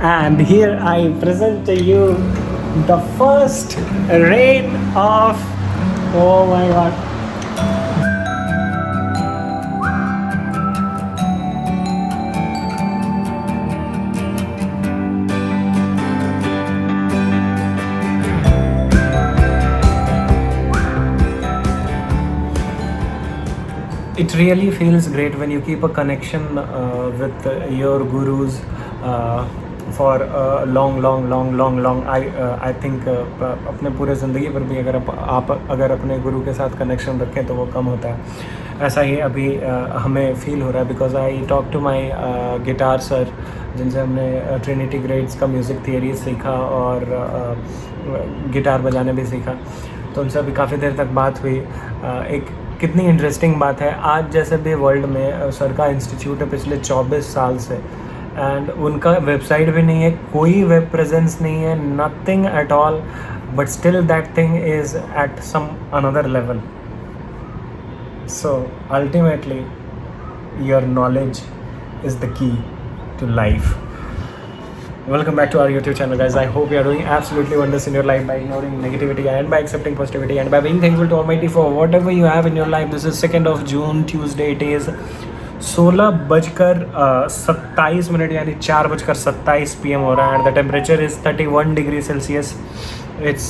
And here I present to you the first rain of, oh my god. It really feels great when you keep a connection with your gurus for a long. I think अपने पूरे ज़िंदगी पर भी अगर आप अगर अपने गुरु के साथ कनेक्शन रखें तो वो कम होता है. ऐसा ही अभी हमें फील हो रहा है because I talk to my guitar sir जिनसे हमने ट्रिनिटी ग्रेड्स का म्यूज़िक थियरी सीखा और गिटार बजाने भी सीखा. तो उनसे अभी काफ़ी देर तक बात हुई. एक कितनी इंटरेस्टिंग बात है, आज जैसे भी वर्ल्ड में सर का इंस्टीट्यूट है पिछले 24 साल से एंड उनका वेबसाइट भी नहीं है, कोई वेब प्रेजेंस नहीं है, nothing at all, but still that thing is at some another level. So ultimately your knowledge is the key to life. Welcome back to our YouTube channel, guys. I hope you are doing absolutely wonders in your life by ignoring negativity and by accepting positivity and by being thankful to Almighty for whatever you have in your life. This is 2nd of June, Tuesday. It is 16:27 यानी 4:27 PM हो रहा है and the temperature is 31 degrees Celsius. It's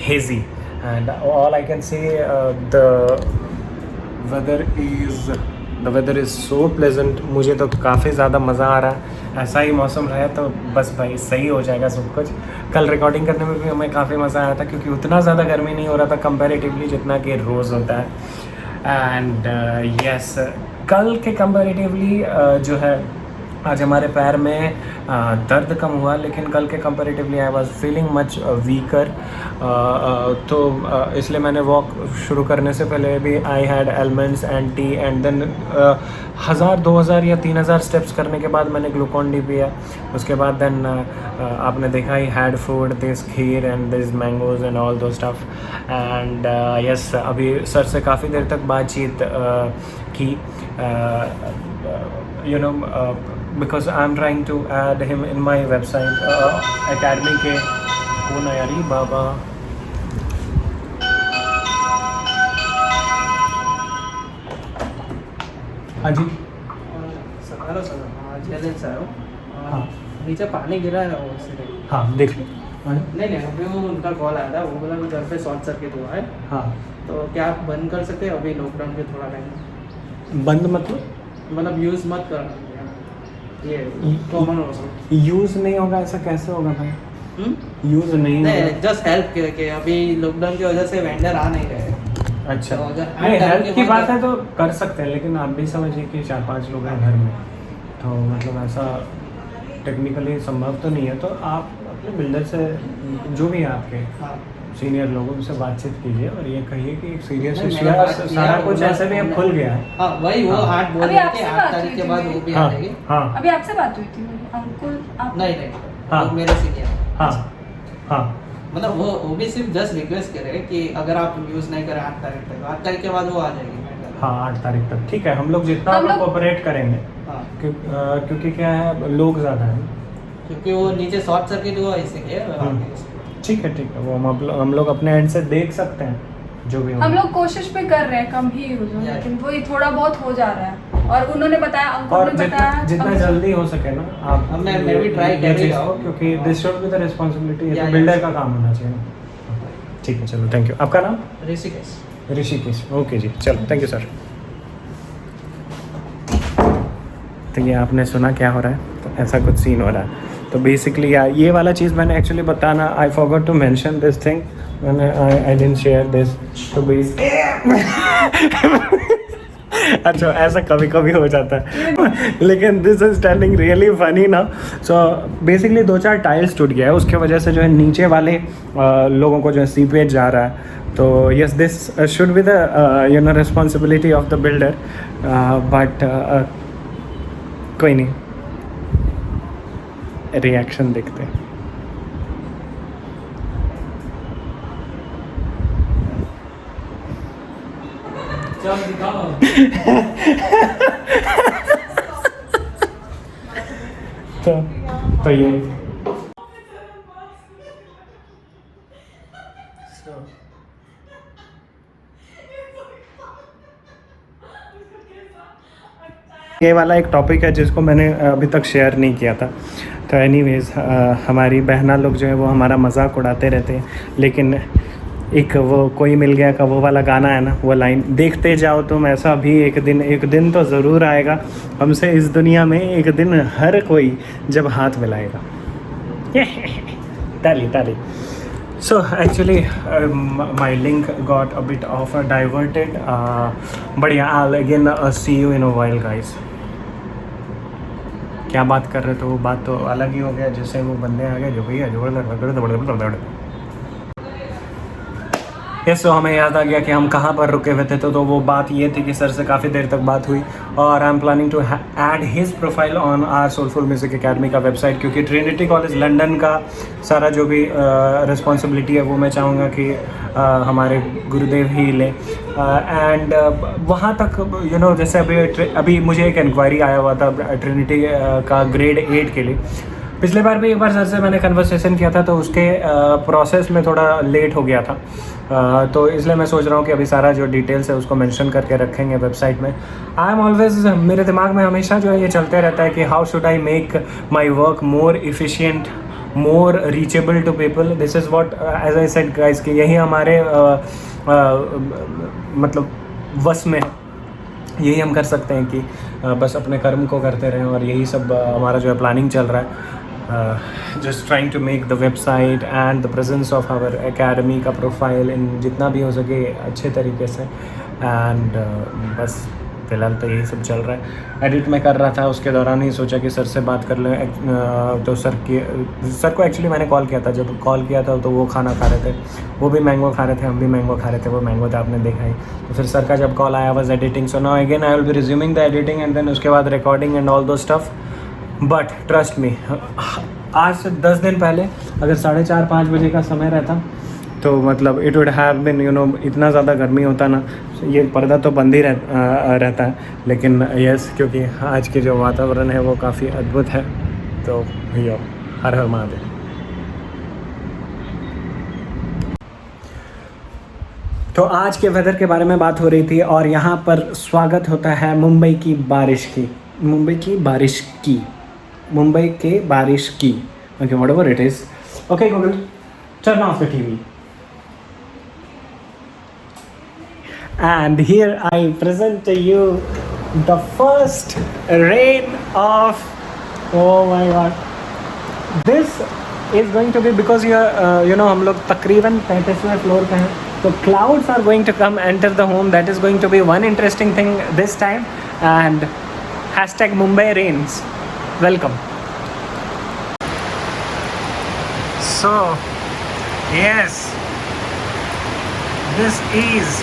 hazy and all I can say the weather is so pleasant. मुझे तो काफ़ी ज़्यादा मज़ा आ रहा है. ऐसा ही मौसम रहा तो बस भाई सही हो जाएगा सब कुछ. कल रिकॉर्डिंग करने में भी हमें काफ़ी मज़ा आया था क्योंकि उतना ज़्यादा गर्मी नहीं हो रहा था कंपैरेटिवली जितना कि रोज़ होता है. एंड यस, कल के कंपैरेटिवली जो है आज हमारे पैर में दर्द कम हुआ, लेकिन कल के comparatively I was feeling much weaker. तो इसलिए मैंने वॉक शुरू करने से पहले भी I had almonds and tea and then 1000, 2000 या 3000 स्टेप्स करने के बाद मैंने ग्लूकॉन डी पिया. उसके बाद देन आपने देखा he had food, this kheer and this mangoes and all those stuff. And yes, अभी सर से काफ़ी देर तक बातचीत की. You know, because I'm trying to add him in my website academy के कौन है यारी बाबा. हाँ जी. हेलो सर, जल्दी से आओ. हाँ, नीचे पानी गिरा है वो से. हाँ देख लो. नहीं अभी वो उनका कॉल आया था, वो बोला कि घर पे शॉर्ट सर्किट हुआ है. हाँ, तो क्या आप बंद कर सकते हैं अभी लॉकडाउन के थोड़ा टाइम? बंद मतलब यूज़ मत करना, ये कॉमन हो सकता. यूज़ नहीं होगा, ऐसा कैसे होगा भाई? यूज़ नहीं जस्ट हेल्प के अभी लॉकडाउन की वजह से वेंडर आ नहीं रहे. अच्छा, तो अगर नहीं हेल्प की बात है तो कर सकते हैं, लेकिन आप भी समझिए कि 4-5 लोग हैं घर में, तो मतलब ऐसा टेक्निकली संभव तो नहीं है. तो आप अपने बिल्डर से जो भी है आपके सीनियर लोगों से बातचीत कीजिए और ये कहिए कि एक सीरियस इशू है, सारा कुछ ऐसे भी अब खुल गया है. हाँ वही वो 8 बोल रहे थे 8 तारीख के बाद वो भी आ जाएगी. हाँ, अभी आपसे बात हुई थी मेरी अंकुल आप नहीं हाँ. वो मेरे सीनियर. हाँ मतलब वो भी सिर्फ जस्ट रिक्वेस्ट करे कि अगर आप यूज़ नहीं करें 8 तारीख तक, 8 तारीख के बाद वो आ जाएगी. हाँ 8 तारीख तक ठीक है, हम लोग जितना कोऑपरेट करेंगे. हाँ क्योंकि क्या है लोग ज़्यादा हैं, क्योंकि वो नीचे शॉर्ट सर्किट हुआ इसलिए. ठीक है वो हम लोग अपने एंड से देख सकते हैं जो भी हम लोग कोशिश भी कर रहे हैं कम ही यूज हो, लेकिन वही थोड़ा बहुत हो जा रहा है. और उन्होंने बताया, अंकुल ने बताया जितना जल्दी हो सके ना आप. मैं भी ट्राई कर रही हूँ क्योंकि this should be the responsibility, ये तो बिल्डर का काम होना चाहिए. ठीक है चलो, थैंक यू. आपका नाम? ऋषिकेश. ओके जी, चलो थैंक यू सर. तो ये आपने सुना क्या हो रहा है, तो ऐसा कुछ सीन हो रहा है. तो बेसिकली ये वाला चीज़ मैंने एक्चुअली बताना, I forgot to mention this thing, I didn't share this. तो अच्छा ऐसा कभी कभी हो जाता है लेकिन this is standing really funny ना. सो बेसिकली 2-4 टाइल्स टूट गया है, उसके वजह से जो है नीचे वाले लोगों को जो है सीपेज जा रहा है. तो yes, this should be the responsibility of the builder, but कोई नहीं, रिएक्शन देखते हैं. कहिए। ये वाला एक टॉपिक है जिसको मैंने अभी तक शेयर नहीं किया था। तो एनीवेज़ हमारी बहना लोग जो है वो हमारा मजाक उड़ाते रहते हैं, लेकिन एक वो कोई मिल गया का वो वाला गाना है ना, वो लाइन देखते जाओ तुम ऐसा भी एक दिन तो ज़रूर आएगा हमसे इस दुनिया में, एक दिन हर कोई जब हाथ मिलाएगा। ताली ताली। So actually my link got a bit of diverted, but yeah, I'll again see you in a while guys. क्या बात कर रहे थे, वो बात तो अलग ही हो गया, जैसे वो बंदे आ गए जो भैया जो यस। सो हमें याद आ गया कि हम कहाँ पर रुके हुए थे। तो वो बात ये थी कि सर से काफ़ी देर तक बात हुई और I am planning to add his profile on our Soulful Music Academy का वेबसाइट, क्योंकि ट्रिनिटी कॉलेज लंदन का सारा जो भी रिस्पॉन्सिबिलिटी है वो मैं चाहूँगा कि हमारे गुरुदेव ही लें। एंड वहाँ तक यू नो, जैसे अभी मुझे एक इंक्वायरी आया हुआ था ट्रिनिटी का ग्रेड 8 के लिए। पिछले बार भी एक बार सर से मैंने कन्वर्सेशन किया था, तो उसके प्रोसेस में थोड़ा लेट हो गया था, तो इसलिए मैं सोच रहा हूँ कि अभी सारा जो डिटेल्स है उसको मेंशन करके रखेंगे वेबसाइट में। आई एम ऑलवेज, मेरे दिमाग में हमेशा जो है ये चलते रहता है कि how should I make my work more efficient, more reachable to people. This is what as I said guys कि यही हमारे मतलब वश में है, यही हम कर सकते हैं कि बस अपने कर्म को करते रहें, और यही सब हमारा जो है प्लानिंग चल रहा है। Just trying to make the website and the presence of our academy का प्रोफाइल इन जितना भी हो सके अच्छे तरीके से। एंड बस फिलहाल तो यही सब चल रहा है। एडिट में कर रहा था, उसके दौरान ही सोचा कि सर से बात कर लें। तो सर को एक्चुअली मैंने कॉल किया था, जब कॉल किया था तो वो खाना खा रहे थे, वो भी मैंगो खा रहे थे, हम भी मैंगो खा रहे थे। वो मैंगो था, आपने देखा ही। तो फिर सर का जब कॉल आया was editing, so now again I will be resuming the editing and then उसके बाद recording and all those stuff. But trust me, आज से 10 दिन पहले अगर 4:30-5 बजे का समय रहता तो मतलब it would have been you know, इतना ज़्यादा गर्मी होता ना, ये पर्दा तो बंद ही रहता है। लेकिन यस, क्योंकि आज के जो वातावरण है वो काफ़ी अद्भुत है। तो भैया हर हर महादेव। तो आज के वेदर के बारे में बात हो रही थी, और यहाँ पर स्वागत होता है मुंबई की बारिश की। Okay, whatever it is. Okay, Google, turn off the TV. And here I present to you the first rain of, oh my god, this is going to be, because you know हम लोग तकरीबन 35वें floor पे हैं, तो clouds are going to come enter the home. That is going to be one interesting thing this time. And hashtag Mumbai rains. Welcome. So yes, this is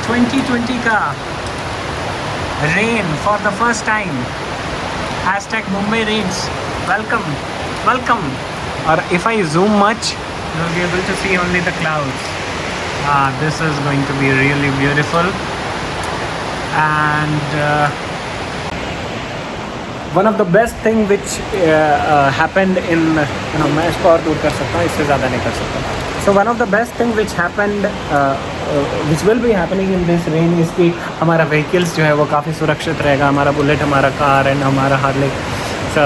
2020 का rain for the first time. Hashtag Mumbai rains. Welcome, welcome. Or if I zoom much, you'll be able to see only the clouds. This is going to be really beautiful. And one of the best thing which happened in, you know, मैं इसको और दूर कर सकता हूँ, इससे ज़्यादा नहीं कर सकता। So one of the best thing which happened, which will be happening in this rain is कि हमारा vehicles जो है वो काफ़ी सुरक्षित रहेगा, हमारा बुलेट, हमारा कार एंड हमारा Harley. So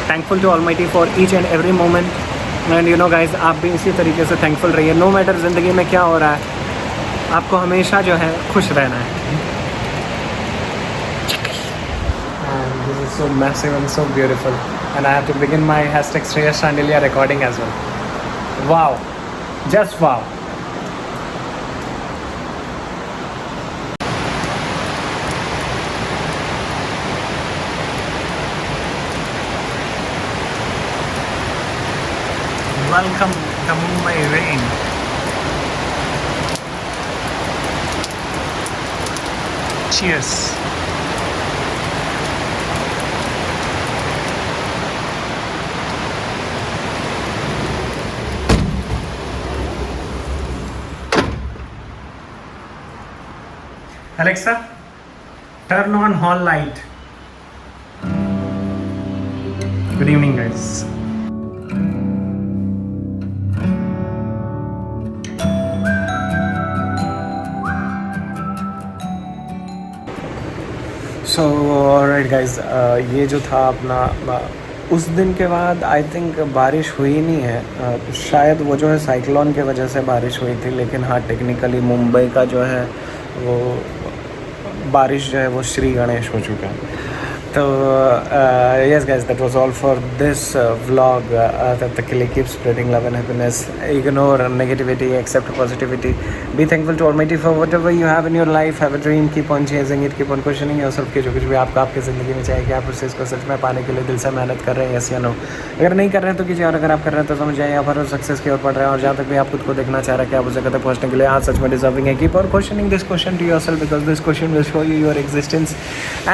thankful to Almighty for each and every moment. And you know guys, आप भी इसी तरीके से thankful रहिए। No matter ज़िंदगी में क्या हो रहा है, आपको हमेशा जो है खुश रहना है। This is so massive and so beautiful, and I have to begin my hashtag Shreyas Shandilia recording as well. Wow, just wow. Welcome to Mumbai rain. Cheers. Alexa, turn on hall light. Good evening guys. So alright guys, ये जो था अपना उस दिन के बाद I think बारिश हुई नहीं है। शायद वो जो है साइक्लोन की वजह से बारिश हुई थी, लेकिन हाँ टेक्निकली मुंबई का जो है वो बारिश जो है वो श्री गणेश हो चुका है। तो yes guys, that was all for this vlog. That the Kili keep spreading love and happiness, ignore negativity, accept positivity, be thankful to Almighty for whatever you have in your life. Have a dream, keep on chasing it, keep on questioning yourself कि जो कुछ भी आपका आपकी ज़िंदगी में चाहिए कि आप उस चीज़ को सच में पाने के लिए दिल से मेहनत कर रहे हैं, yes या no। अगर नहीं कर रहे हैं तो कीजिए, और अगर आप कर रहे हैं तो समझ जाइए आप हर सक्सेस की ओर पढ़ रहे हैं। और जहाँ तक भी आप खुद को देखना चाह रहे हैं कि आप उस जगह तक पहुँचने के लिए आज सच में डिजर्विंग है, keep on questioning this question to yourself, because this question will show you your existence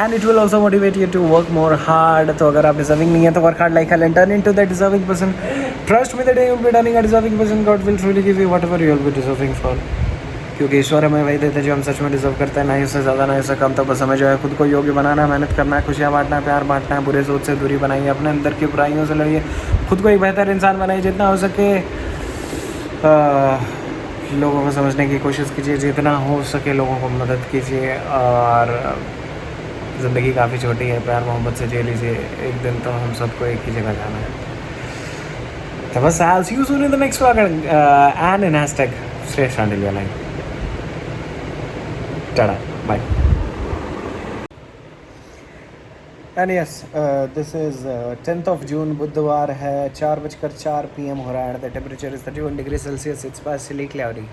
and it will also motivate you to work more hard। तो अगर आप डिजर्विंग नहीं है तो work hard like hell and turn into the deserving person. Trust me the day you will be turning a deserving person, God will truly give you whatever you will be deserving for. क्योंकि ईश्वर हमें वही देते हैं जो हम सच में deserve करते हैं, ना ही उससे ज़्यादा ना ही उससे कम। तो बस हमें जो है खुद को योग्य बनाना है, मेहनत करना है, खुशियाँ बांटना है, प्यार बांटना है, बुरे सोच से दूरी बनाइए, अपने अंदर की बुराइयों से लड़िए, खुद को एक बेहतर इंसान बनाइए, जितना हो सके लोगों को समझने की कोशिश कीजिए, जितना हो सके लोगों को मदद कीजिए। और ज़िंदगी काफ़ी छोटी है, प्यार मोहब्बत से जी लीजिए, एक दिन तो हम सबको एक ही जगह जाना है। तो बस I'll see you soon in the next vlog and in hashtag Shrestha until your life. Ta-da, bye. And yes, this is 10th of June, बुधवार है, 4:04 PM हो रहा है। The temperature is 31 degrees Celsius. It's partially cloudy.